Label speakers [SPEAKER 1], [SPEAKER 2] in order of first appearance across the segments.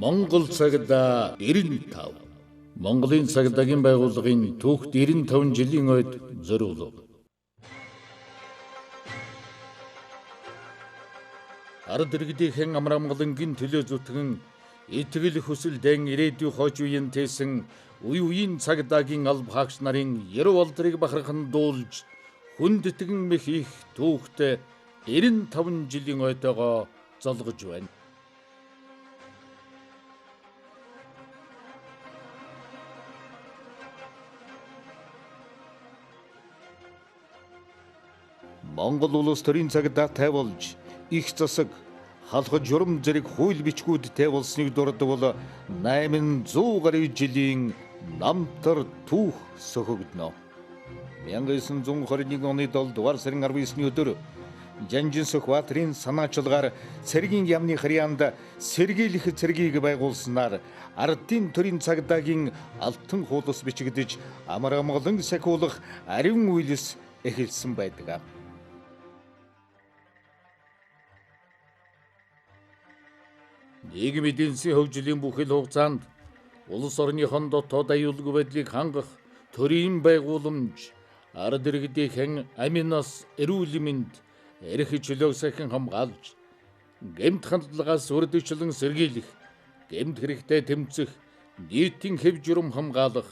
[SPEAKER 1] Монгол цагдаа 95. Монголын цагдаагийн байгууллагын түүх 95 жилийн ойд зориулав. Ард иргэдийн амраамгалангийн төлөө зүтгэн итгэл хүсэл дан ирээдүйн хойч үеийн тэсэн үеийн цагдаагийн алба хаагч нарын яруу болдрыг бахархан дуулж хүндэтгэн мэх их түүхтэй 95 жилийн ойтойгоо золгож байна. Монгол улс төрийн цагдаатай болж их засаг халах журам зэрэг хууль бичгүүдтэй болсныг дурдвал 800 гаруй жилийн намтар түүх сөхөгдөнө. 1921 оны 7 дугаар сарын 19-ний өдөр Жанжин Сүхбаатарын санаачлагаар цэргийн яамны харьяанд сэргийлэх цэргийг байгуулснаар ардын төрийн цагдаагийн алтан хуулас бичигдэж амраамгалан сахиулах ариун үйлс эхэлсэн байдаг. Нийгмийн эдийн засгийн хөгжлийн бүхэл хугацаанд улс орныхон дотоод аюулгүй байдлыг хангах төрийн байгууламж ард иргэдийн амин нас эрүүл мэнд эрх чөлөөг сахин хамгаалж гэмт хандлагаас урьдчилан сэргийлэх гэмт хэрэгтэй тэмцэх нийтийн хэв журам хамгаалах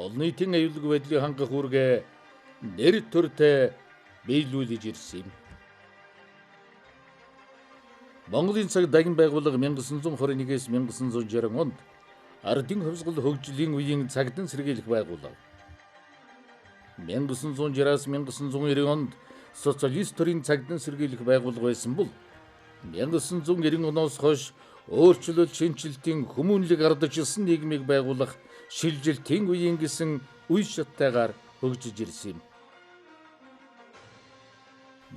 [SPEAKER 1] олон нийтийн аюулгүй байдлыг хангах үүргээ нэр төртэй биелүүлж ирсэн юм. Монголын цагдаагийн байгууллага 1921-с 1960 онд ардын хувьсгал хөгжлийн үеийн цагдаа сэргийлэх байгууллага. 1960-аас 1990 онд социалист төрийн цагдаа сэргийлэх байгууллага байсан бол 1990 оноос хойш өөрчлөлт шинжилтийн хүмүүнлэг ардчилсан нийгмийг байгуулах шилжилтийн үеийн гэсэн үе шаттайгаар хөгжиж ирсэн юм.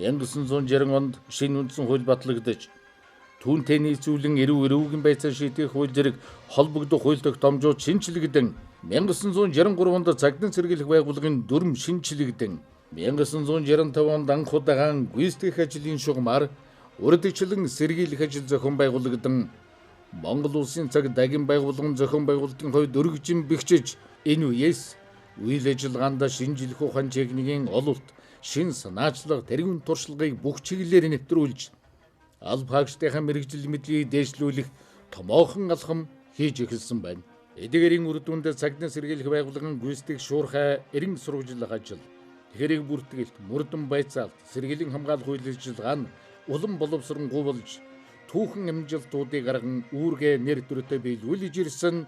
[SPEAKER 1] 1960 онд шинэ үндсэн хууль батлагдаж түүнтэй нийцүүлэн эрүүгийн байцаа шийдэх хууль зэрэг холбогдох хууль тогтоомжууд шинжилэгдэн 1963 онд цагдаа сэргийлэх байгууллагын дүрм шинжилэгдэн 1965 онд анх удаан гүйцэтгэх ажлын шугамар урьдчилан сэргийлэх ажил зохион байгуулагдан Монгол улсын цагдаагийн байгууллагын зохион байгуулалтын хувьд өргөжин бэхжиж энэ үеэс үйл ажиллагаанд шинжилэх ухаан техникийн ололт шин санаачлага тэргүүн туршлагыг бүх чиглэлээр нэвтрүүлж алба хаагчдын мэрэгжил мэдлэгийг дээшлүүлэх томоохон алхам хийж эхэлсэн байна. Эдгээрийн үр дүнд цагдаа сэргийлэх байгууллагын гүйцэтгэх шуурхай эрен сурвалжлах ажил, хэрэг бүртгэлт, мөрдөн байцаалт, сэргийлэн хамгаалах үйл ажиллагаа нь улам боловсронгуй болж түүхэн амжилтуудыг гарган үүргээ нэр төрөтэй биелүүлж ирсэн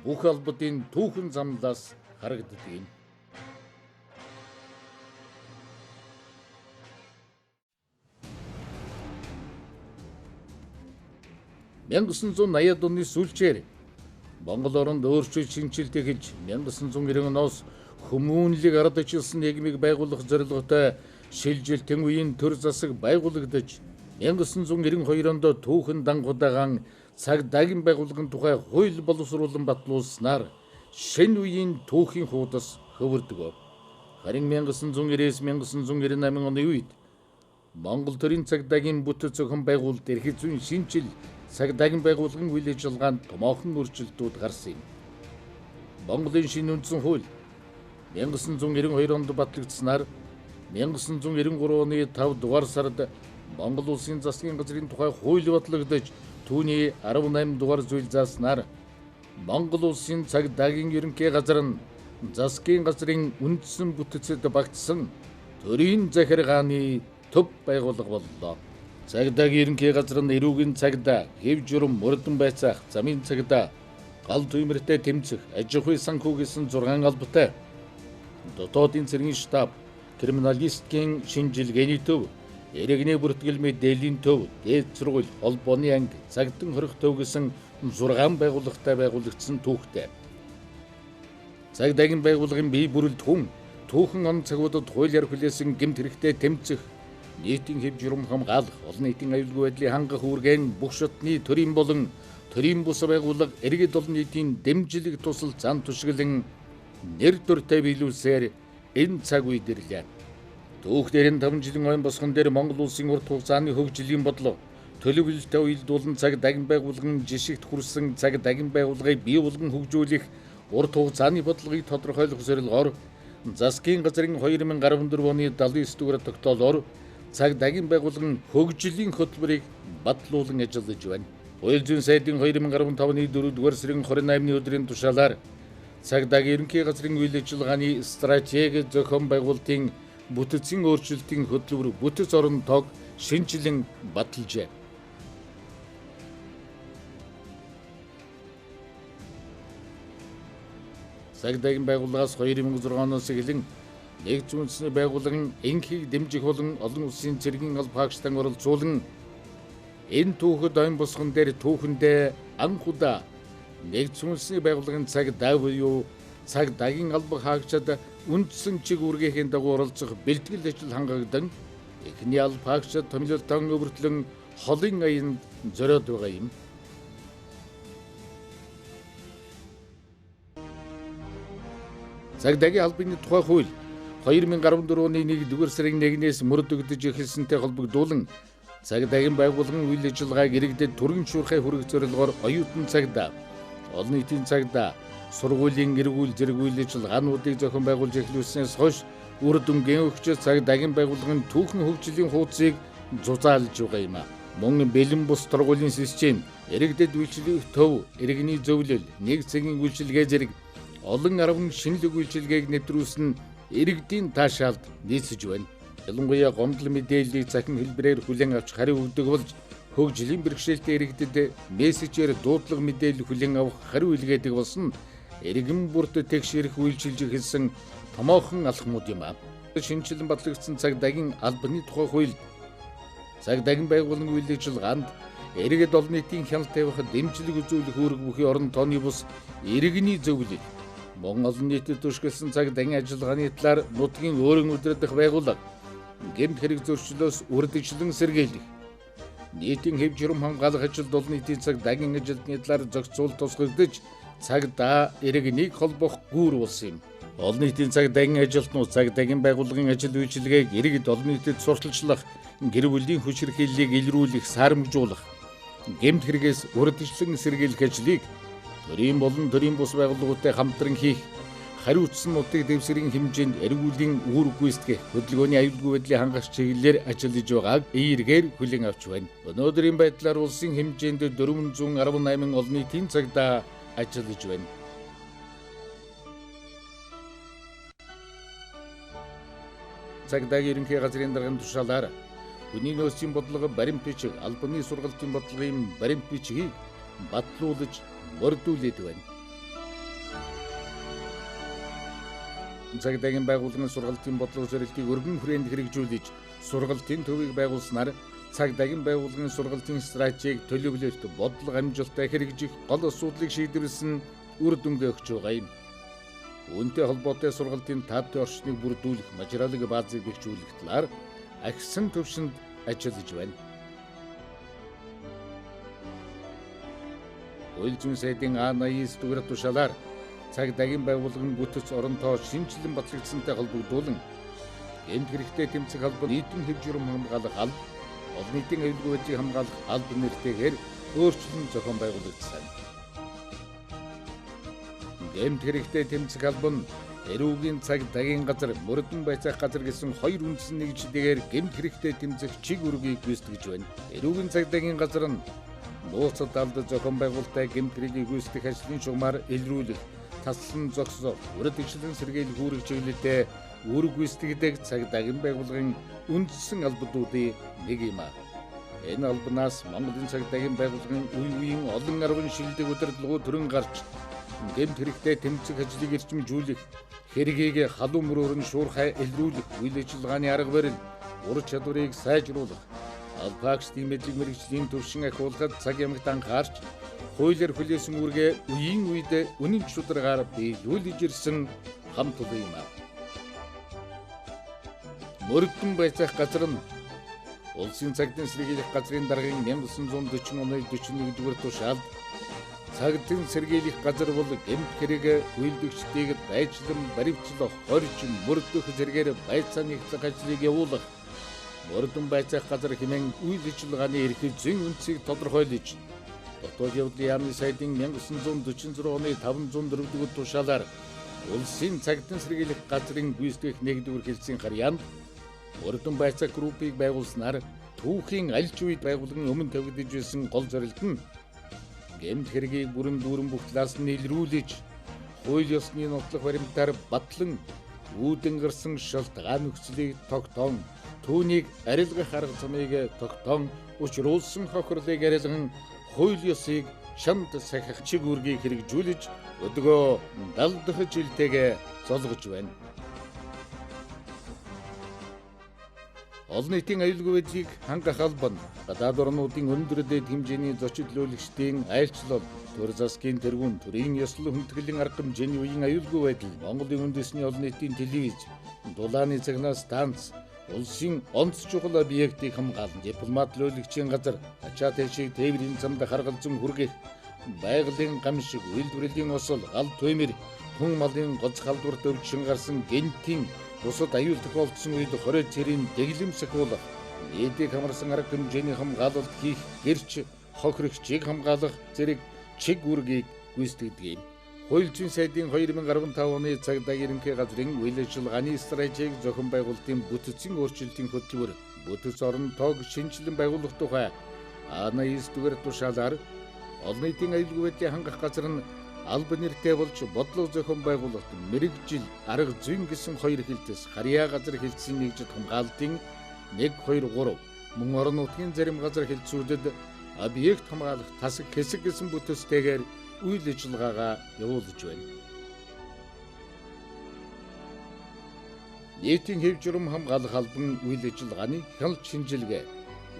[SPEAKER 1] бүх албадын түүхэн замлаас харагддаг юм. 1980-ад оны сүүлчээр Монгол оронд өөрчлөлт шинжилт эхэлж 1990 оноос хүмүүнлэг ардчилсан нийгмийг байгуулах зорилготой шилжилтийн үеийн төр засаг байгуулагдаж 1992 онд түүхэн дангудагаан цагдаагийн байгууллагын тухай хууль боловсруулан батлуулснаар шинэ үеийн түүхийн хуудас хөвөрдөг. Харин 1990-с 1998 оны үед Монгол төрийн цагдаагийн бүтэц зохион байгуулалт эрх зүйн шинжил цагдаагийн байгууллагын үйл ажиллагаанд томоохон өөрчлөлтүүд гарсан юм. Монголын шинэ үндсэн хууль 1992 онд батлагдсанаар 1993 оны 5 дугаар сард Монгол улсын засгийн газрын тухай хууль батлагдаж түүний 18 дугаар зүйл зааснаар Монгол улсын цагдаагийн ерөнхий газар нь засгийн газрын үндсэн бүтэцэд багтсан төрийн захиргааны төв байгууллага боллоо. Цагдаагийн ерөнхий газар нь эрүүгийн цагдаа, хэв журам, мөрдөн байцаах, замын цагдаа, гал түймэртэй тэмцэх, аж ахуй санхүү гэсэн 6 албатай дотоодын цэргийн штаб, криминалистикийн шинжилгээний төв, иргэний бүртгэл мэдээллийн төв, дээд сургууль, холбооны анги, цагдаа хорих төв гэсэн 6 байгууллагатай байгуулагдсан түүхтэй. Цагдаагийн байгууллагын бие бүрэлд хүн түүхэн он цагуудад хуулиар хүлээсэн гэмт хэрэгтэй тэмцэх, нийтийн хэв журам хамгаалах, олон нийтийн аюулгүй байдлыг хангах үүргээн бүх шатны төрийн болон төрийн бус байгууллага иргэд олон нийтийн дэмжлэг тусал зан түшиглэн нэр төртэй биелүүлсээр энэ цаг үед ирлээ. Түүх 95 жилийн ойн босгон дээр Монгол улсын урт хугацааны хөгжлийн бодлого төлөвлөлтөй уялдуулан цаг дахин байгууллагын жишигт хүрсэн цаг дахин байгууллагыг бий болгон хөгжүүлэх урт хугацааны бодлогыг тодорхойлох зорилгоор засгийн газрын 2014 оны 79 дугаар тогтоолоор цаг дахин байгууллагын хөгжлийн хөтөлбөрийг батлуулан ажиллаж байна. Хууль зүйн сайдын 2015 оны 4 дугаар сарын 28-ны өдрийн тушаалаар цаг дахин ерөнхий газрын үйл ажиллагааны стратеги зохион байгуулалтын бүтэцийн өөрчлөлтийн хөтөлбөр бүтэц орон тоог шинжилэн баталжээ. Цаг дахин байгууллагаас 2006 оноос эхлэн нэгдсэн үндэсний байгууллагын энхийг дэмжих болон олон улсын цэргийн алба хаагчдаа оролцуулан энэ түүхэд ойн босгон дээр түүхэндээ анхудаа нэгдсэн үндэсний байгууллагын цаг буюу цаг дахин алба хаагчид үндсэн чиг үүргийн дагуу оролцох бэлтгэл ажил хангагдан эхний алба хаагчид томилолтон өвөртлөн холын аянд зориод байгаа юм. Цаг дахин албаны тухай хууль 2014 оны 1-р сарын 1-ээс мөрдөгдөж эхэлсэнтэй холбогдуулан цаг дахин байгууллагын үйл ажиллагааг иргэдэд түргэн шуурхай хүргэх зорилгоор оюутан цагдаа, олон нийтийн цагдаа, сургуулийн эргүүл зэрэг үйл ажиллагаануудыг зохион байгуулж эхлүүлснээс хойш үр дүнгийн өгч цаг дахин байгууллагын түүхэн хөгжлийн хуудсыг зузаалж байгаа юм. Мөн бэлэн бус торгуулийн систем, иргэдэд үйлчлэх төв, иргэний зөвлөл, нэг цагийн үйлчилгээ зэрэг олон арван шинэлэг үйлчилгээг нэвтрүүлсэн иргэдийн таашаалд нийцэж байна. Ялангуяа гомдол мэдээллийг цахим хэлбэрээр хүлээн авч хариу өгдөг болж хөгжлийн бэрхшээлтэй иргэдэд мессежээр дуудлага мэдээлэл хүлээн авах хариу илгээдэг болсон иргэн бүрт тэгшэрх үйлчилж эхэлсэн томоохон алхмууд юм. Шинжилэн батлагдсан цаг дахин албаны тухай хууль цаг дахин байгууллагын үйл ажиллагаанд иргэд олон нийтийн хяналт тавих дэмжлэг үзүүлэх үүрэг бүхий орон тооны бус иргэний зөвлөл мөн олон нийтэд түшгэлсэн цаг дахин ажиллагааны талаар нутгийн өөрийн удирдах байгууллага гэмт хэрэг зөрчлөөс үрдэгчлэн сэргийлэх нийтийн хэв журам хамгаалах ажилд олон нийтийн цаг дахин ажилтны талаар зохицуул тусгагдж цагдаа иргэнийг холбох гүүр болсон юм. Олон нийтийн цаг дахин ажилтнууд цаг дахин байгууллагын ажил үйлчилгээг иргэд олон нийтэд сурталчлах, гэр бүлийн хүчирхийллийг илрүүлэх, саарамжуулах, гэмт хэрэгээс үрдэгчлэн сэргийлэх ажлыг төрийн болон төрийн бус байгууллагуудтай хамтран хийх, хариуцсан нутгийг дэвсгэрийн хэмжээнд эргүүлийн үүрэг гүйцэтгэх, хөдөлгөөний аюулгүй байдлыг хангах чиглэлээр ажиллаж байгааг эергээр хүлээн авч байна. Өнөөдрийн байдлаар улсын хэмжээнд 418 олон нийтийн цагдаа ажиллаж байна. Цагдаагийн ерөнхий газрын дарганы тушаалаар хүний нөөцийн бодлого баримт бичиг, албаны сургалтын бодлогын баримт бичгийг батлуулж мөрдүүлээд байна. Цаг дахин байгууллагын сургалтын бодлого зорилтыг өргөн хүрээнд хэрэгжүүлж сургалтын төвийг байгуулснаар цаг дахин байгууллагын сургалтын стратеги төлөвлөлт бодлого амжилттай хэрэгжих гол асуудлыг шийдвэрлсэн үр дүнгээ өгч байгаа юм. Үүнтэй холбоотой сургалтын тавтай орчныг бүрдүүлэх, материалын баазыг бэхжүүлэх талаар агсан төвшөнд ажиллаж байна. Хууль зүйн сайдын А89 дугаар тушаалаар цаг дахин байгууллагын бүтэц орон тоо шинжилэн батлагдсантай холбогдуулан гэмт хэрэгтэй тэмцэх алба, нийтийн хэв журам хамгаалах алба, олон нийтийн аюулгүй байдлыг хамгаалах алба нэртэйгээр өөрчлөн зохион байгуулагдсан. Гэмт хэрэгтэй тэмцэх алба нь эрүүгийн цаг дахин газар, мөрдөн байцаах газар гэсэн хоёр үндсэн нэгжлэгээр гэмт хэрэгтэй тэмцэх чиг үүргийг гүйцэтгэж байна. Эрүүгийн цаг дахин газар нь нууцад алд зохион байгуулалттай гэмт хэрэгийг гүйцэтгэх ажлын шугамар илрүүлэх, таслан зогсоох, үрдэгчлэн сэргийлэх үүрэг чиглэлтэй үүрэг гүйцэтгэдэг цаг дахин байгууллагын үндсэн албадуудын нэг юм. Энэ албанаас Монголын цаг дахин байгууллагын үе үеийн олон арван шилдэг удирдлагууд төрөн гарч гэмт хэрэгтэй тэмцэх ажлыг эрчимжүүлэх, хэргийг халуун мөрөөр нь шуурхай илрүүлэх, үйл ажиллагааны арга барил, ур чадварыг сайжруулах, албаагчдын мэдлэг мэргэжлийн төвшин ахиулахад цаг ямагт анхаарч хуулиар хүлээсэн үүргээ үеийн үед үнэн чударгаар биелүүлж ирсэн хамт олон юм. Мөрдөн байцаах газар нь улсын цагтын сэргийлэх газрын даргын 1940 оны 41-р тушаалд цагтын сэргийлэх газар бол гэмт хэрэг үйлдэгчдийг дайчлан баривчлах, хорж, мөрдөх зэргээр байцаа нэгтлэх ажлыг явуулах, Мөрдөн байцаах газар хэмээн үйл ажиллагааны эрхийг зэн үнцийг тодорхойлж, дотоод явдлын яамны сайдын 1946 оны 504-р тушаалаар улсын цагтан сэргийлэх газрын гүйцэтгэх нэгдүгээр хэлтсийн харьяанд мөрдөн байцаах группийг байгуулснаар түүхийн аль ч үед байгуулгын өмнө тавигдж байсан гол зорилт нь гэмт хэргийг бүрэн дүүрэн бүх талаас нь илрүүлж, хууль ёсны нотлох баримтаар батлан үүдэн гарсан шалтгаан нөхцөлийг тогтоон, түүнийг арилгах арга замыг тогтоон, учруулсан хохирлыг арилган хууль ёсыг чамд сахих чиг үүргийг хэрэгжүүлж өдгөө 70 дахь жилтэйгээ золгож байна. Олон нийтийн аюулгүй байдлыг хангах албан, гадаад орнуудын өндөр дэд хэмжээний зочидлуулагчдын айлчлал, төр засгийн тэргүүн, төрийн ёслол хүндэтгэлийн арга хэмжээний үеийн аюулгүй байдал, Монголын үндэсний олон нийтийн телевиз, дулааны цагнаас станц, улсын онц чухал объектыг хамгаалан, дипломатлуулагчийн газар, ачаа тэшиг тээврийн замд харгалзан хүргэх, байгалийн гамшиг, үйлдвэрлэлийн осол, гал туймэр, хүн малын гоц халдварт өвчин гарсан гэнтийн бусад аюул тохиолдсон үед хорой цэрийн дэглэм сахиулах, нийтийг хамарсан арга хэмжээний хамгаалалт хийх, гэрч хохирогчийг хамгаалах зэрэг чиг үүргийг гүйцэтгэдэг юм. Хууль зүйн сайдын 2015 оны цагдаа ерөнхий газрын үйл ажиллагааны стратеги зохион байгуулалтын бүтцийн өөрчлөлтийн хөтөлбөр, бүтц орон тоог шинжилэн байгуулах тухай А9-р тушаалаар олон нийтийн аюулгүй байдлыг хангах газар нь алба нэртэй болж бодлого зохион байгуулалт, мэрэгжил, арга зүйн гэсэн хоёр хэлтээс харьяа газар хэлтсийн нэгжид хамгаалтын 1, 2, 3 мөн орон нутгийн зарим газар хэлтсүүдэд объект хамгаалах тасаг хэсэг гэсэн бүтцтэйгээр үйл ажиллагаагаа явуулж байна. Нийтийн хэв журам хамгаалах албан үйл ажиллагааны хяналт шинжилгээ,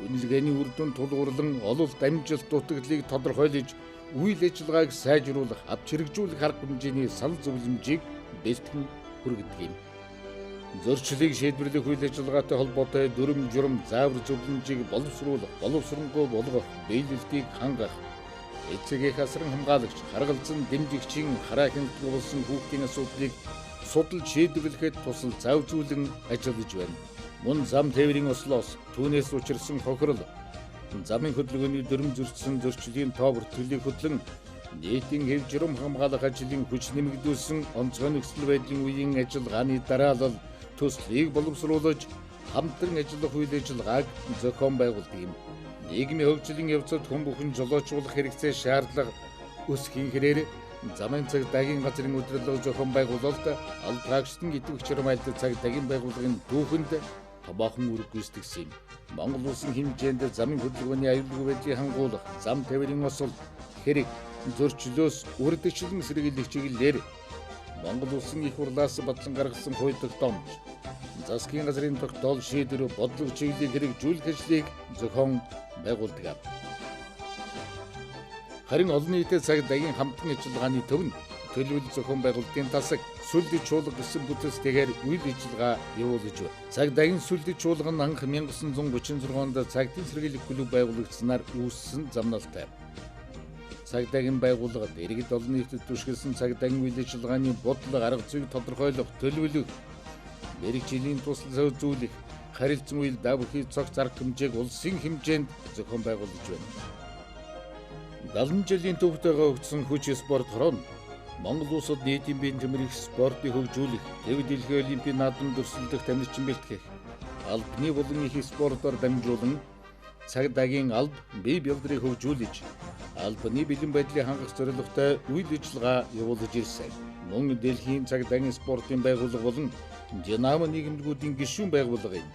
[SPEAKER 1] үнэлгээний үр дүн тулгуурлан ололт амжилт дутагдлыг тодорхойлж, үйл ажиллагааг сайжруулах, авч хэрэгжүүлэх арга хэмжээний санал зөвлөмжийг бэлтгэн хүргэдэг юм. Зөрчлийг шийдвэрлэх үйл ажиллагаатай холбоотой дүрм журам заавар зөвлөмжийг боловсруулах, боловсронгуй болгох, биелэлтийг хангах, эцэгийг асран хамгаалагч, харгалзан дэмжигчийн хараа хяналтгүй болсон хүүхдийн асуудлыг судалж шийдвэрлэхэд тусал зав зүүлэн ажиллаж байна. Мөн зам тээврийн ослоос түүнээс учирсан хохирол, замын хөдөлгөөний дүрм зөрчсөн зөрчлийн тоо бүртгэлийг хөдлөн нийтийн хэв журам хамгаалах ажлын хүч нэмэгдүүлсэн онцгой нөхцөл байдлын үеийн ажиллагааны дараалал төслийг боловсруулж хамтран ажиллах үйл ажиллагааг зохион байгуулдаг юм. Нийгмийн хөгжлийн явцад хүн бүхэн жолоочуулах хэрэгцээ шаардлага өсөхийн хэрээр замын цагдаагийн газрын удирдлага зохион байгуулалт албаагчдын идэвх чармайлт цагдаагийн байгууллагын түүхэнд томоохон үүрэг гүйцэтгсэн юм. Монгол улсын хэмжээнд замын хөдөлгөөний аюулгүй байдлыг хангуулах, зам тээврийн осол, хэрэг, зөрчлөөс үрдэгчлэн сэргийлэх чиглэлээр Монгол улсын их хурлаас батлан гаргасан хууль тогтоомж, засгийн газрын тогтоол шийдвэр бодлого чиглэлийг хэрэгжүүлэх ажлыг зохион байгуулдаг. Харин олон нийтэд цагдаагийн хамтран ажиллагааны төв нь төлөвлөлт зохион байгуулалтын тасаг, сүлд чуулга гэсэн бүтцтэйгээр үйл ажиллагаа явуулж байна. Цагдаагийн сүлд чуулга нь анх 1936 онд цагтын сэргийлэх клуб байгуулагдсанаар үүссэн замналтай. Цагдаагийн байгууллагад иргэд олон нийтэд түшгэлсэн цагдаагийн үйл ажиллагааны бодлого арга зүйг тодорхойлох, төлөвлөх, мэрэгжлийн туслал үзүүлэх, харилцан үйл давхий цогц арга хэмжээг улсын хэмжээнд зохион байгуулж байна. 70 жилийн төвд өгсөн хүч спорт хорон Монгол улсад нийтийн биеийн тэмрэх спортыг хөгжүүлэх, төв дэлхийн олимпийн наадамд өрсөлдөх тамирчин бэлтгэх, албаны болон их спортоор дамжуулан цагдаагийн алба, бие бэлдрийг хөгжүүлж, албаны бэлэн байдлыг хангах зорилготой үйл ажиллагаа явуулж ирсэн. Мөн дэлхийн цагдаагийн спортын байгууллага болон Динамо нийгэмлэгүүдийн гишүүн байгууллага юм.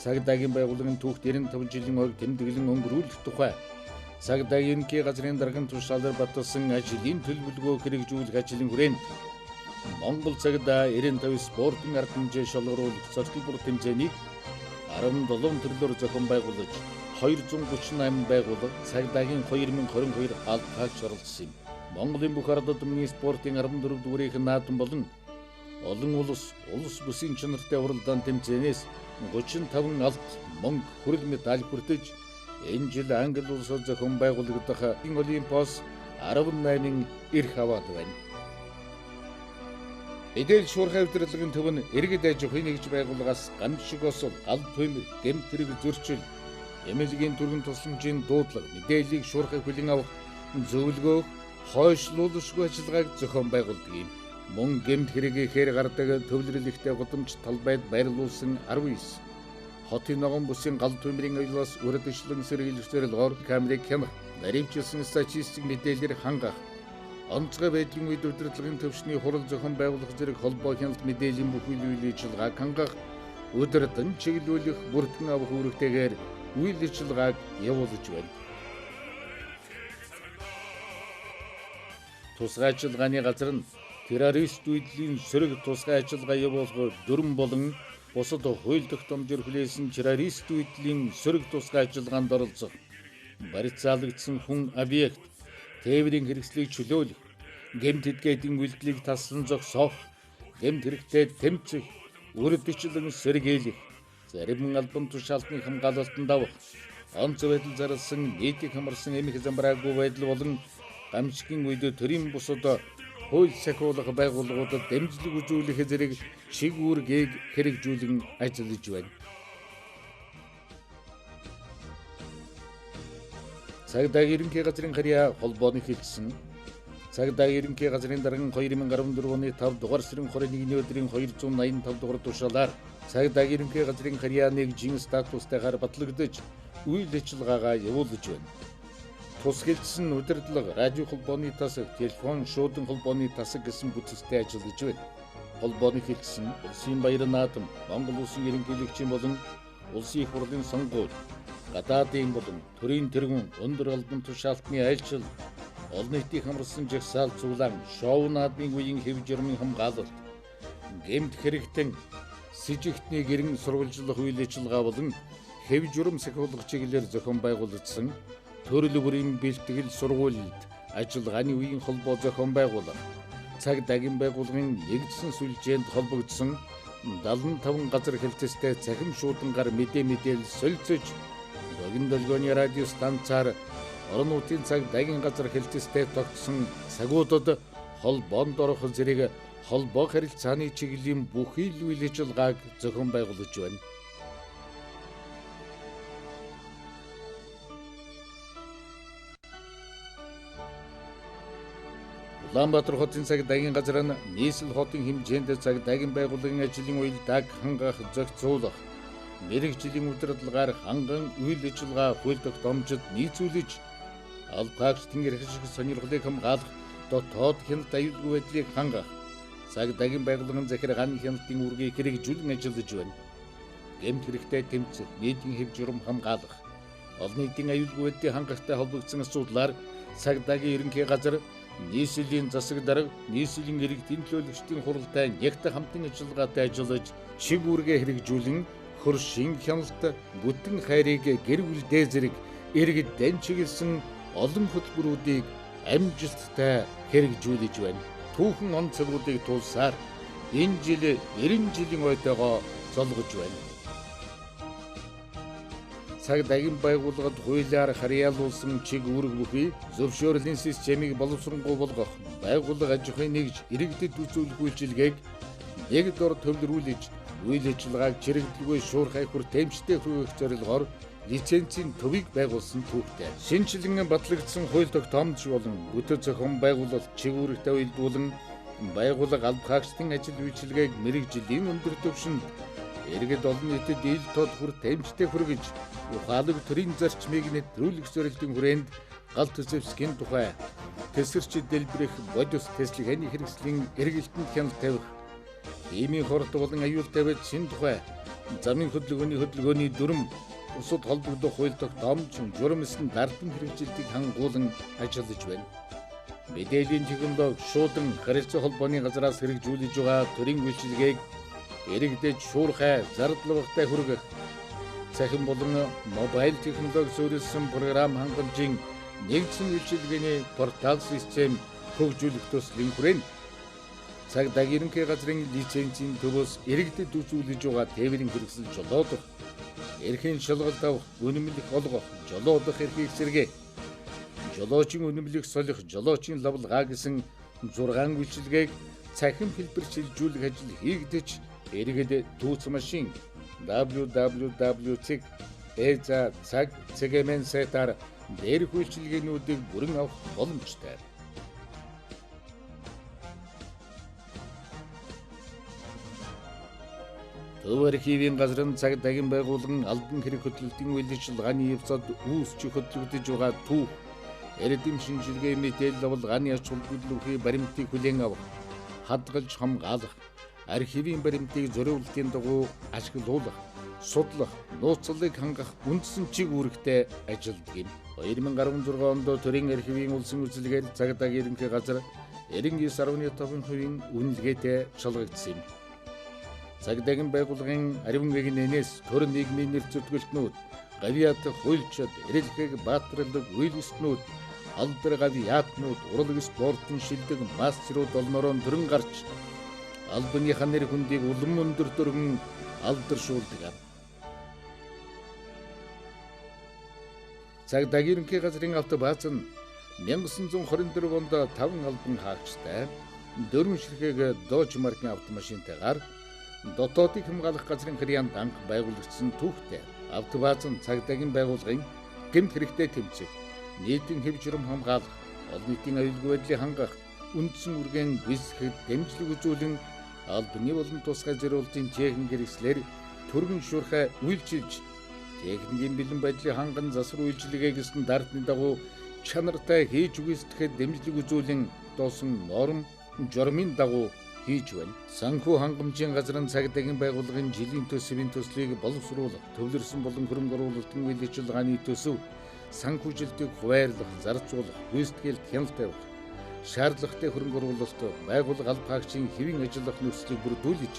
[SPEAKER 1] Цагдаагийн байгууллагын түүх 95 жилийн ойг тэмдэглэн өнгөрүүлэх тухай цагдаагийн ерөнхий газрын даргын тушаалаар баталсан ажлын төлөвлөгөө хэрэгжүүлэх ажлын хүрээнд Монгол цагдаа 95 спортын арга хэмжээ шалгаруулах цогцлбор бүр тэмцээнийг 17 төрлөөр зохион байгуулж 238 байгууллага цагдаагийн 2022 албаагч оролцсон юм. Монголын бүх ард түмний спортын 14 дуурайх наадам болон олон улс бүсийн чанартай уралдаан тэмцээнээс 35 алт, мөнгө, хүрэл медаль бүртэж энэ жил Англи улсад зохион байгуулагдах Олимпиос 18 эрх аваад байна. Мэдээлэл шуурхай удирдлагын төв нь иргэд аж ахуйн нэгж байгууллагаас гамшиг осол, гал түмэр, гэмт хэрэг зөрчил, эмнэлгийн түргэн тусламжийн дуудлага, мэдээллийг шуурхай хүлээн авах зөвлөгөө, хойшлуулшгүй ажиллагааг зохион байгуулдаг юм. Мөн гэмт хэрэгээр гардаг төвлөрлөлттэй гудамж талбайд байрлуулсан 19 хотын ногоон бүсийн гал түмрийн аюулаас үрдэшлэн сэргийлжсээр лор камерыг хянах, наривчилсан статистик мэдээлэлээр хангах, онцгой байдлын үед удирдлагын төвшний хурал зохион байгуулах зэрэг холбоо хяналт мэдээллийн бүх үйл ажиллагааг хангах, удирдан чиглүүлэх, бүртгэн авах үүрэгтэйгээр үйл ажиллагааг явуулж байна. Тусгай ажиллагааны газар нь террорист үйлдлийн сөрөг тусгай ажиллагаа явуулах дүрм болон бусад хууль тогтоомжоор хүлээсэн террорист үйлдлийн сөрөг тусгай ажиллагаанд оролцох, барьцаалагдсан хүн объект, тээврийн хэрэгслийг чөлөөлөх, гэмт эдгээдийн үйлдэлийг таслан зогсоох, гэмт хэрэгтээ тэмцэх, үрдэшлэн сэргийлэх, зарим албан тушаалтны хамгаалалтанд авах, онц байдал зарласан, нийтийг хамарсан эмх замбраагүй байдал болон гамшигын үед төрийн бусад хууль сахиулах байгууллагуудад дэмжлэг үзүүлэх зэрэг шиг үүргийг хэрэгжүүлэн ажиллаж байна. Цагдаагийн ерөнхий газрын харьяа холбооны хэлсэн. Цагдаагийн ерөнхий газрын дарган 2014 оны 5 дугаар сарын 21-ний өдрийн 285 дугаар тушаалаар цагдаагийн ерөнхий газрын харьяа нэгжийн статустайгаар батлагдаж үйл ажиллагаагаа явуулж байна. Тус хэлсэн удирдлага, радио холбооны тасаг, телефон шуудан холбооны тасаг гэсэн бүтцтэй ажиллаж байна. Холбооны хэлсэн улсын баяр наадам, Монгол улсын ерөнхийлөгчийн болон улсын их хурлын сонгуул, гадаадын болон төрийн тэргүүн, өндөр албан тушаалтны айлчил, олон нийтийг хамарсан жагсаал цуглаан, шоу наадмын үеийн хэв журмын хамгаалалт, гэмт хэрэгтэн, сэжигтний гэрэн сурвалжлах үйл ажиллагаа болон хэв журам сахиулах чиглэлээр зохион байгуулагдсан төрөл бүрийн бэлтгэл сургуульд ажиллагааны үеийн холбоо зохион байгуулах, цагдаагийн байгууллагын нэгдсэн сүлжээнд холбогдсон 75 газар хэлцэстэй цахим шуудангаар мэдээлэл солилцож, богино долгионы радио станцаар орон нутгийн цагдаагийн газар хэлцэстэй тогтсон цагуудад холбоонд орох зэрэг холбоо харилцааны чиглэлийн бүхий л үйл ажиллагааг зохион байгуулж байна. Улаанбаатар хотын цагдаагийн газар нь нийслэл хотын хэмжээнд цагдаагийн байгууллагын ажлын уялдааг хангах, зохицуулах, мэрэгжлийн удирдлагаар ханган үйл ажиллагаа хууль тогтоомжид нийцүүлж, албаагчдын эрх ашиг сонирхлыг хамгаалах, дотоод хяналт аюулгүй байдлыг хангах, цагдаагийн байгууллагын захиргааны хяналтын үүргийг хэрэгжүүлэн ажиллаж байна. Гэмт хэрэгтээ тэмцэх, нийтийн хэв журам хамгаалах, олон нийтийн аюулгүй байдлыг хангахтай холбогдсон асуудлаар цагдаагийн ерөнхий газар нийслэлийн засаг дарга, нийслэлийн иргэдийн төлөөлөгчдийн хуралтай нягт хамтын ажиллагаатай ажиллаж, шиг үүргээ хэрэгжүүлэн хөршийн хяналт, бүтэн хайрыг гэр бүлдээ зэрэг иргэд дан чиглэсэн олон хөтөлбөрүүдийг амжилттай хэрэгжүүлж байна. Түүхэн он цагуудыг тулсаар энэ жил 90 жилийн ойтойгоо золгож байна. Цагдаагийн байгууллагад хуулиар харьяалуулсан чиг үүрэг бүхий зөвшөөрлийн системийг боловсронгуй болгох, байгууллага аж ахуйн нэгж иргэдэд үзүүлэх үйлчилгээг нэг дор төвлөрүүлж, үйл ажиллагааг чирэгдэлгүй шуурхай хүр тэмцтэй хүргэх зорилгоор лицензийн төвийг байгуулсан түүхтэй. Шинжлэн батлагдсан хууль тогтоомж болон бүтэц зохион байгуулалт чиг үүрэгтэй уялдуулан байгууллага албаагчдын ажил үйлчилгээг мэрэгжлийн өндөр түвшинд иргэд олон нийтэд ил тод хүр тэмцтэй хүргэж, ухаалаг төрийн зарчмыг нэвтрүүлэх зорилтын хүрээнд галт зэвсгийн тухай тесгэрч дэлбэрэх бодис тэслэгэний хэрэгслийн эргэлтэнд хяналт тавих, иймийн хорт болон аюултай байдлын тухай замын хөдөлгөөний дүрм, бусад холбогдох хууль тогтоомж, журам стандартын хэрэгжилтийг хангуулан ажиллаж байна. Мэдээллийн технологи шуудан харилцаа холбооны газраас хэрэгжүүлж байгаа төрийн үйлчилгээг иргэдэд шуурхай, зардлавахтай хүргэх, цахим болон мобайл технологи суурилсан програм хангамжийн нэгдсэн үйлчилгээний портал систем хөгжүүлэх төслийн хүрээнд цагдаагийн ерөнхий газрын лицензийн төвөөс иргэдэд үзүүлж байгаа тээврийн хэрэгсэл жолоодох, эрхийн шалгалт авах, үнэмлэх олгох, жолоодох эрхийг сэргээх, жолоочийн үнэмлэх солих, жолоочийн лавлгаа гэсэн 6 үйлчилгээг цахим хэлбэр шилжүүлэх ажил хийгдэж иргэд түүц машин www.eza.цаг.cgmn сайтаар дээрх үйлчилгээнүүдийг бүрэн авах боломжтой. Төв архивын газар нь цаг дахин байгуулан албан хэрэг хөтөлбөрийн үйл ажиллагааны явцад үүсч хөтлөгдөж байгаа түүх, эрдэм шинжилгээ мэдээлэл авал ганы ач холбогдлын баримтыг хүлээн авах, хадгалж хамгаалах, архивын баримтыг зориулалтын дагуу ашиглуулах, судлах, нууцлалыг хангах үндсэн чиг үүрэгтэй ажилладаг юм. 2016 онд төрийн архивын улсын үзлэгээр цаг дахин ерөнхий газар 99.5% үнэлгээтэй шалгагдсан юм. Цаг дахин байгууллагын ариун эгнээс төр нийгмийн нэр зүтгэлтнүүд, гавьяат хуульчид, эрэлхэг баатарлаг үйлснүүд, алдар гавьяатнууд, урлаг спортын шилдэг мастерууд олноороо төрөн гарч албаныхаа нэр хүндийг улам өндөр дөргөн алдаршуулдаг. Цаг дахин ерөнхий газрын автобац нь 1924 онд 5 албан хаагчтай 4 ширхэг Dodge маркийн автомашинтайгаар дотоодыг хамгаалах газрын хряанд анх байгуулагдсан түүхтэй. Автобац нь цаг дахин байгууллагын гэмт хэрэгтэй тэмцэх, нийтийн хэв журам хамгаалах, олон нийтийн аюулгүй байдлыг хангах, үндсэн үргэн гүйцэтгэхэд дэмжлэг үзүүлэн албаны болон тусгай зориултын техник хэрэгслэр түргэн шуурхай үйлчилж, техникийн бэлэн байдлыг ханган засвар үйлчилгээний стандартны дагуу чанартай хийж үгүйсгэхэд дэмжлэг үзүүлэн доосон норм журмын дагуу хийж байна. Санхүү хангамжийн газар нь цаг дахин байгууллагын жилийн төсвийн төслийг боловсруулах, төвлөрсөн болон хөрөнгө оруулалтын үйл ажиллагааны төсөв, санхүүжилтийг хуваарлах, зарцуулах, гүйцэтгэлд хяналт тавих, шаардлагатай хөрөнгө оруулалт, байгууллага алба хаагчийн хэвийн ажиллах нөхцөлийг бүрдүүлж,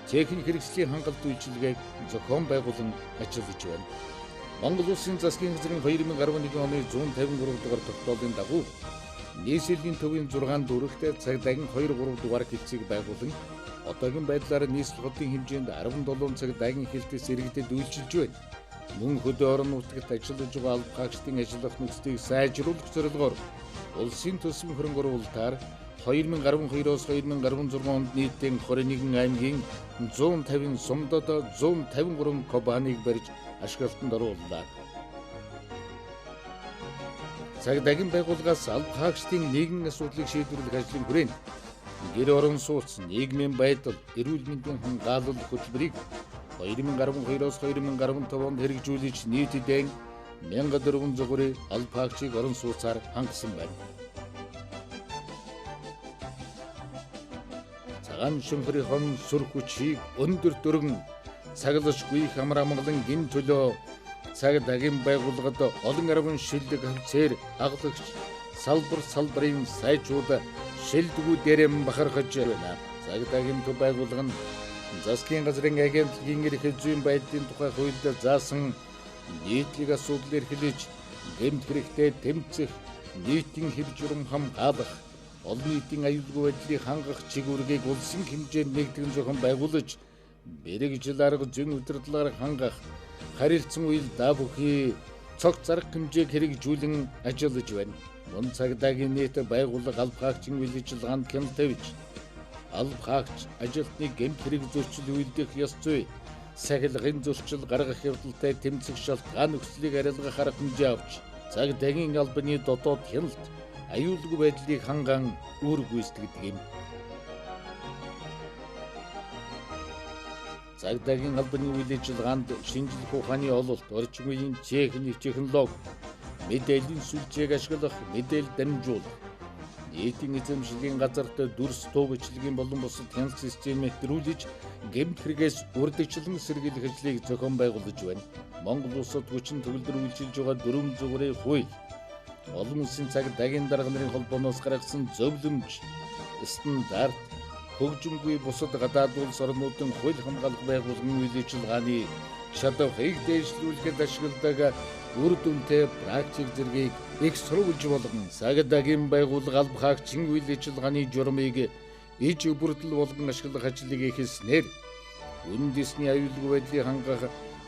[SPEAKER 1] техник хэрэгслийн хангалт үйлчилгээг зохион байгуулан ажиллаж байна. Монгол Улсын засгийн газрын 2011 оны 153 дугаар тогтоолын дагуу нийслэлийн төвийн 6 дүрэгтэй цаг дахин 2-3 дугаар хэлцээг байгуулан одоогийн байдлаар нийслэл хотын хэмжээнд 17 цаг дахин хэлтээс иргэдэд үйлчилж байна. Мөн хөдөө орон нутагт ажиллаж байгаа алба хаагчдын ажиллах нөхцөлийг сайжруулах зорилгоор улсын төсвийн хөрөнгө оруулалтаар 2012-оос 2016 онд нийтдээ 21 аймгийн 150 сумдад 153 компанийг барьж ашиглалтанд орууллаа. Цаг дахин байгууллагаас алба хаагчдын нийгмийн асуудлыг шийдвэрлэх ажлын хүрээнд гэр орон сууц, нийгмийн байдал, эрүүл мэндийн хамгаалал хөтөлбөрийг 2012-оос 2015 онд хэрэгжүүлж нийтдээ 1400 алба хаагчийг орон сууцаар хангасан байна. Цагаан шөнхрийн сүр хүчийг өндөр дөргөн цаглашгүй хамар амгалан гин төлөө цаг дахин байгууллагад олон арван шилдэг хавцээр аглагч салбарын сайжууд шилдэгүү дээрээ бахархаж байна. Цаг дахин төв байгууллага нь засгийн газрын агентлагийн эрх зүйн байдлын тухай хуульд заасан нийтлэг асуудал эрхлэж, гэмт хэрэгтэй тэмцэх, нийтийн хэв журам хамгаалах, олон нийтийн аюулгүй байдлыг хангах чиг үүргийг улсын хэмжээнд нэгтгэн зохион байгуулж, мэргэжил арга зүйн удирдлагаар хангах, харилцан үйл да бүхий цогц зарах хэмжээг хэрэгжүүлэн ажиллаж байна. Мөн цаг дахин нийт байгууллага алба хаагчийн үйл ажиллагаанд хяналт тавьж, алба хаагч ажилтны гэмт хэрэг зөрчил үйлдэх ёс зүй, сахилгын зөрчил гаргах явдалтай тэмцэх шалтгаан нөхцөлийг арилгах арга хэмжээ авч, цаг дахин албаны дотоод хяналт, аюулгүй байдлыг ханган үр гүйцэтгэдэг юм. Цаг дахин албаны үйл ажиллагаанд шинжлэх ухааны ололт, орчин үеийн технологи, мэдээллийн сүлжээг ашиглах, мэдээлэл дамжуулах, нийтийн эзэмшлийн газарт дүрс төв бичлэгийн болон бусад хяналт системийг нэвтрүүлж, гэмт хэрэгээс урьдчилан сэргийлэх ажлыг зохион байгуулж байна. Монгол улсад хүчин төгөлдөр үйлчилж байгаа 400 хууль, олон улсын цаг дахин дарга нарын холбооноос гаргасан зөвлөмж, стандарт, хөгжимгүй бусад гадаад улс орнуудын хууль хамгаалах байгууллагын үйл ажиллагааны чадварыг дэвшлүүлэхэд ашигладаг үр дүнтэй практик зэргийг их сурвалж болгон цаг дахин байгууллага алба хаагчийн үйл ажиллагааны журмыг иж бүрдэл болгон ашиглах ажлыг эхэлснээр үндэсний аюулгүй байдлыг хангах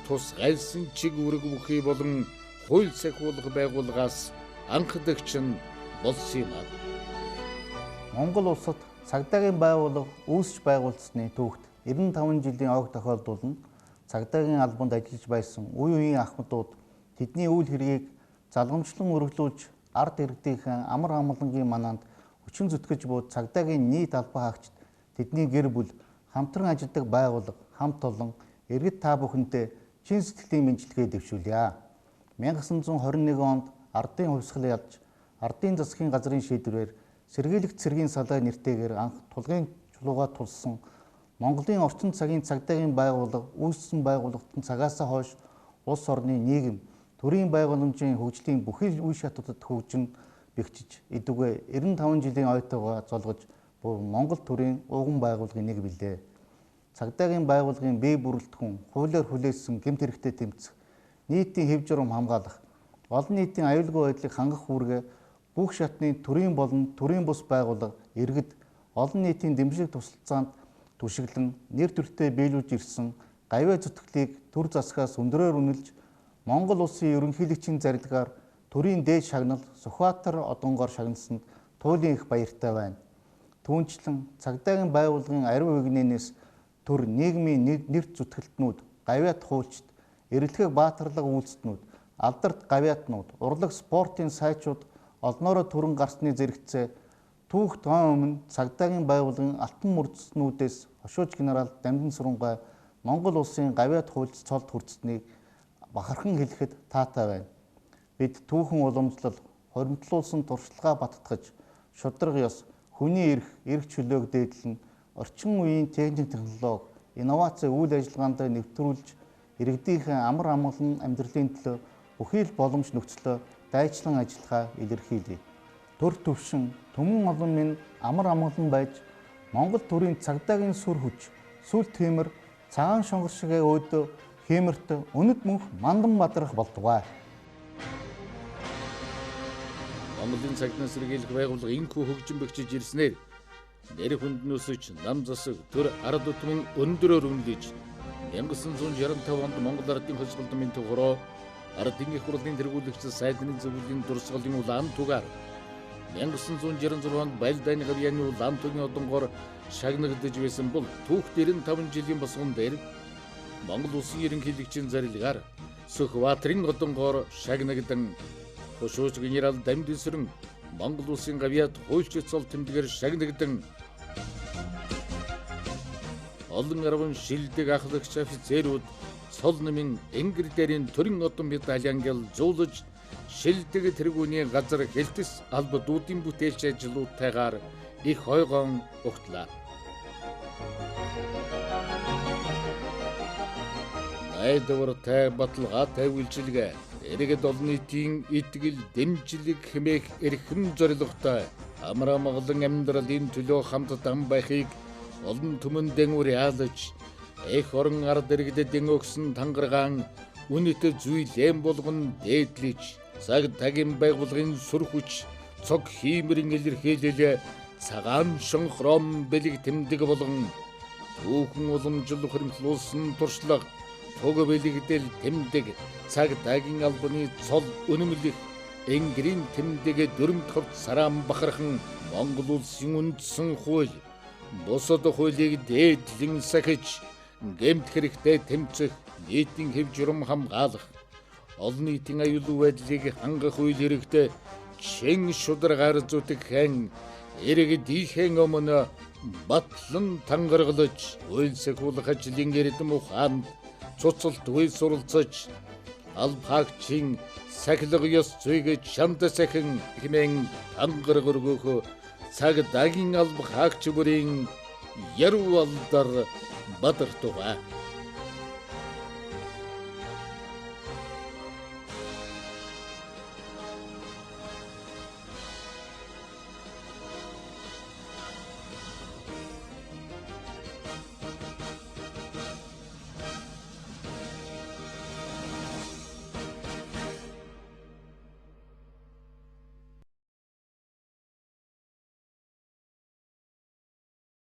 [SPEAKER 1] тусгайлсан чиг үүрэг бүхий болон хууль сахиулах байгууллагаас анхдагч нь болсон юм.
[SPEAKER 2] Монгол улсад Цагдаагийн байгууллага үүсч байгуулсны түүхт 95 жилийн ойг тохиолдул нь цагдаагийн албанд ажиллаж байсан үе үеийн ахмадууд тэдний үйл хэргийг залгамжлан өргөлүүлж ард иргэдийнхэн амар амгалангийн манаанд хүчин зүтгэж буй цагдаагийн нийт албан хаагчид тэдний гэр бүл хамтран ажилладаг байгууллага хамт олон иргэд та бүхэнтэй чин сэтгэлийн мэндчилгээ дэвшүүлье. 1921 онд ардын хувьсгал ялж ардын засгийн газрын шийдвэрээр сэргийлэгт цэргийн салаа нэртэйгээр анх тулгын чулууга тулсан Монголын орчин цагийн цагдаагийн байгууллага үүссэн байгууллагын цагаасаа хойш улс орны нийгэм төрийн байгууламжийн хөгжлийн бүхий үе шатуудад хөгжин бэхжиж идүгэ 95 жилийн ойтойгоо золгож буй Монгол төрийн уган байгууллагын нэг билээ. Цагдаагийн байгууллагын бие бүрэлдэхүүн, хуулиар хүлээсэн гэмт хэрэгтэд тэмцэх, нийтийн хэв журам хамгаалах, олон нийтийн аюулгүй байдлыг хангах үүргээ бүх шатны төрийн болон төрийн бус байгууллага иргэд олон нийтийн дэмжлэг тусалцаанд түшиглэн нэр төртөө биелүүлж ирсэн гавьяа зүтгэлийг төр засгаас өндөрөөр үнэлж Монгол улсын ерөнхийлөгчийн зарилгаар төрийн дээд шагнал Сүхбаатар одонгоор шагнасанд туйлын их баяртай байна. Түүнчлэн цагдаагийн байгууллагын ариун үгнээс төр нийгмийн нэр зүтгэлтнүүд, гавьяат хуульчид, эрэлхэг баатарлаг үйлсднүүд, алдарт гавьяатнууд, урлаг спортын сайчууд олноороо төрөн гарсны зэрэгцээ түүхт өмнө цагдаагийн байгууллагын алтан мөрдөснүүдээс хошууж генерал Дамжин Сүрэнгой Монгол улсын гавьяат хуульч цолд хүртсэнийг бахархан хэлэхэд таатай байна. Бид түүхэн уламжлал, хоримтлуулсан туршлагаа баттгаж, шударга ёс, хүний эрх чөлөөг дээдлэн орчин үеийн техник технологи, инновац үйл ажиллагаанд нэвтрүүлж иргэдийнхэн амар амгалан амьдралын төлөө бүхий л боломж нөхцлөө дайчлан ажиллахаа илэрхийлье. Төр төвшин түмэн олон минь амар амгалан байж Монгол төрийн цагдаагийн сүр хүч, сүл тиймэр цагаан шонгор шигээ өөдөө хэмэрт өнөд мөнх мандан бадрах болтугай.
[SPEAKER 1] Монголын цагтнаас сэргийлэх байгууллага инхүү хөгжин бэхжиж ирснээр нэр хүнд нүсэж нам засаг төр ард түмэн өндөрөөр үнэлж 1965 онд Монгол ардын хувьсгалын төвхөрөө ардын их хурлын тэргүүлэгч сайдны зөвлөлийн дурсгалын улаан тугаар 1966 онд Байлдааны гавьяаны улаан тугийн одонгоор шагнагдж байсан бол түүх 95 жилийн босгон дээр Монгол улсын ерөнхийлөгчийн зарилгаар Сүхбаатарын одонгоор шагнагдан хошууч генерал Дамжин Сүрэн Монгол улсын гавьяат хуульч цол тэмдгээр шагнагдан олон арван шилдэг ахлагч офицерууд цол намын энгэр дээрийн төрийн одон медальянгал зуулж шилдэг тэргүүний газар хэлтэс албадуудын бүтээлч ажлуудтайгаар их хойгоон угтлаа. Найдвартай баталгаатай үйлчилгээ иргэд олон нийтийн итгэл дэмжлэг хэмээх эрхэм зорилготой амар амгалан амьдралын төлөө хамтдан байхыг олон түмэндэн уриалж эх орон ард иргэдэд өгсөн тангаргаан үнэтэй зүйлэн болгон дээдлэж цагдаагийн байгууллагын сүр хүч цог хиймэрийн илэрхийлэл цагаан шонхром бэлэг тэмдэг болгон түүхэн уламжлал хөрөмтлүүлсэн туршлага туг бэлэгдэл тэмдэг цагдаагийн албаны цол үнэмлэх энгэрийн тэмдэг дөрмт ховт сараан бахархан Монгол улсын үндсэн хууль бусад хуулийг дээдлэн сахиж гэмт хэрэгтэй тэмцэх нийтийн хэв журам хамгаалах олон нийтийн аюулгүй байдлыг хангах үйл хэрэгтэй чин шударгаар зүтгэхэн иргэдийнхэн өмнө батлан тангаргалж үйлсэхүүлэх ажлын эрдэм ухаанд цуцалтгүй суралцаж албаагчийн сахилга ёс зүйг чамд сахин хэмээн тангараг өргөөх цагдаагийн албаагч бүрийн яруу алдар бадартугай.